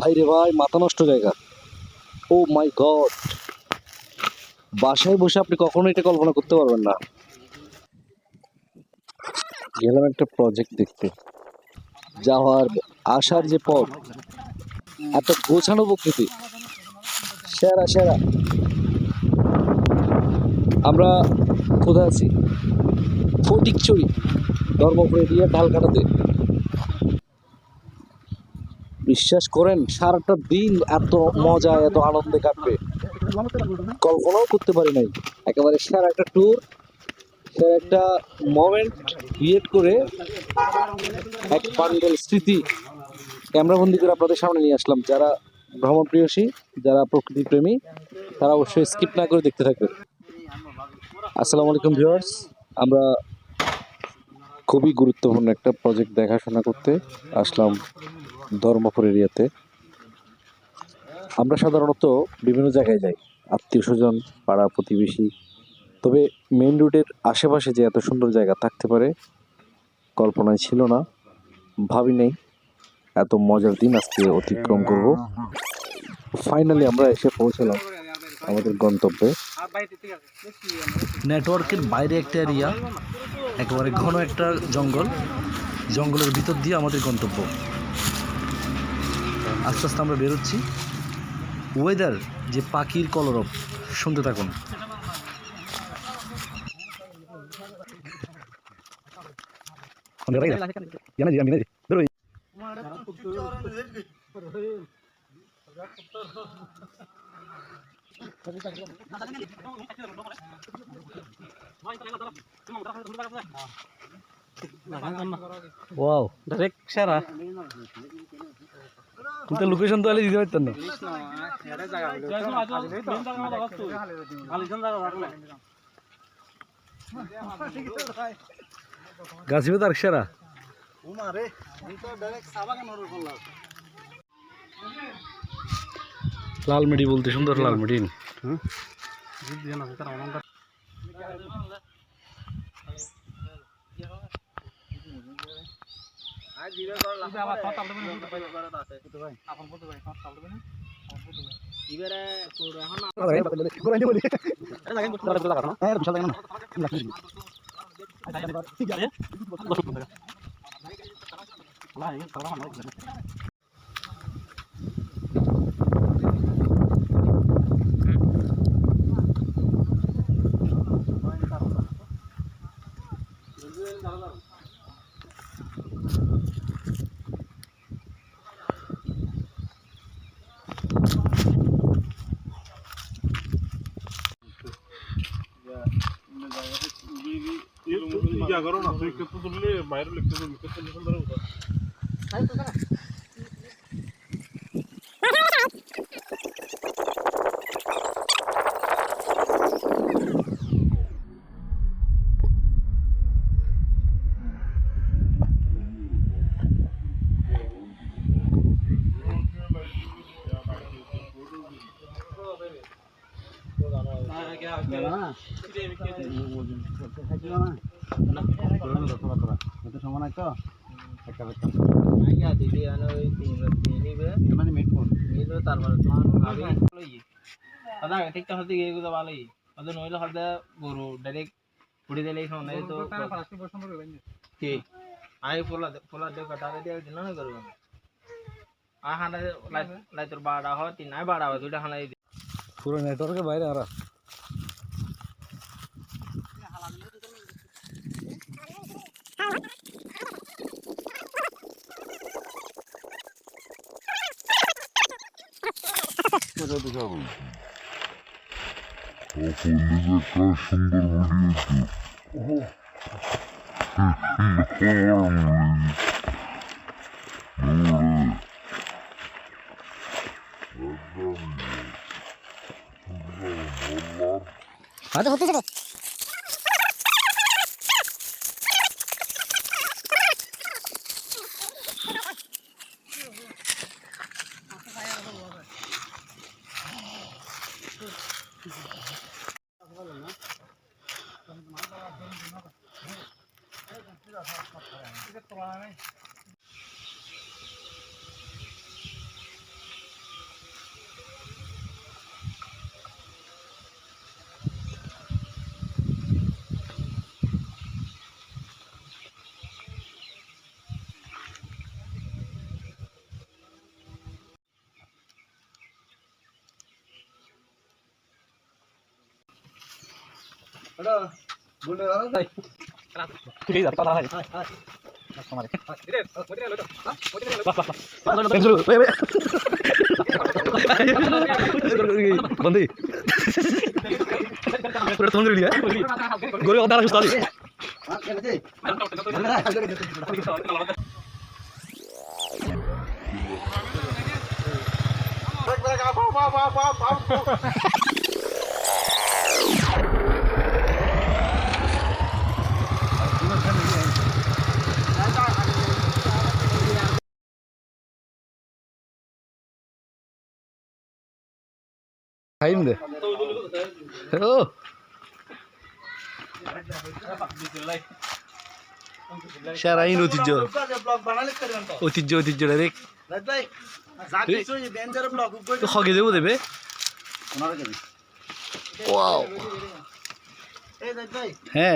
ভাই রে ভাই, মাথা নষ্ট জায়গা। ও মাই গড, বাসায় বসে আপনি কখনো এটা কল্পনা করতে পারবেন না। গেলাম একটা প্রজেক্ট দেখতে, যাওয়ার আসার যে পথ, এত গোছানো প্রকৃতি, সেরা সেরা। আমরা কোথায় আছি? ফটিকছড়ি, ধর্মপুর এরিয়া, ঢালকাটাতে। বিশ্বাস করেন, সারাটা দিন এত মজা, এত আনন্দে কাটবে কল্পনাও করতে পারি নাই। একেবারে সেরা একটা ট্যুর, সেরা একটা মোমেন্ট ক্রিয়েট করে এক বান্ডেল স্মৃতি ক্যামেরাবন্দি করে আপনাদের সামনে নিয়ে আসলাম। যারা ভ্রমণ প্রিয়সী, যারা প্রকৃতি প্রেমী, তারা অবশ্যই স্কিপ না করে দেখতে থাকবেন। আসসালামু আলাইকুম ভিউয়ার্স, আমরা খুবই গুরুত্বপূর্ণ একটা প্রজেক্ট দেখাশোনা করতে আসলাম ধর্মপুর এরিয়াতে। আমরা সাধারণত বিভিন্ন জায়গায় যাই, আত্মীয় স্বজন, পাড়া প্রতিবেশী, তবে মেইন রোডের আশেপাশে যে এত সুন্দর জায়গা থাকতে পারে কল্পনায় ছিল না, ভাবি নেই। এত মজার দিন আজকে অতিক্রম করব। ফাইনালি আমরা এসে পৌঁছলাম আমাদের গন্তব্যে। নেটওয়ার্কের বাইরে একটা এরিয়া, একেবারে ঘন একটা জঙ্গল, জঙ্গলের ভিতর দিয়ে আমাদের গন্তব্য। আস্তে আস্তে আমরা বেরোচ্ছি। ওয়েদার যে পাখির কলরব, শুনতে থাকুন। ওয়াও, ডাইরেক্ট সেরা। কিন্তু লোকেশন তো আলে দিতে পারতেন না। গাছিবে তার সেরা। লালমিটি বলতে সুন্দর লালমিটি। গরু ডাইরেক্ট উড়ে দিলে আই পোলা দেব কাটা দিয়ে দিন না করব আ হানা লাই তোর বাড়া হয় তিন আই বাড়া হয় দুইটা হানাই পুরো নেটওয়ার্কের বাইরে আর হয়তো হতে যাবে। बंदी पूरा तुम कर लिया गोरे उधर सुस्ता दी Kain deh. Oh. Syarahin ঐতিহ্য ডাইরেক্ট তো খগে দেবো দেবে ওয়াও হ্যাঁ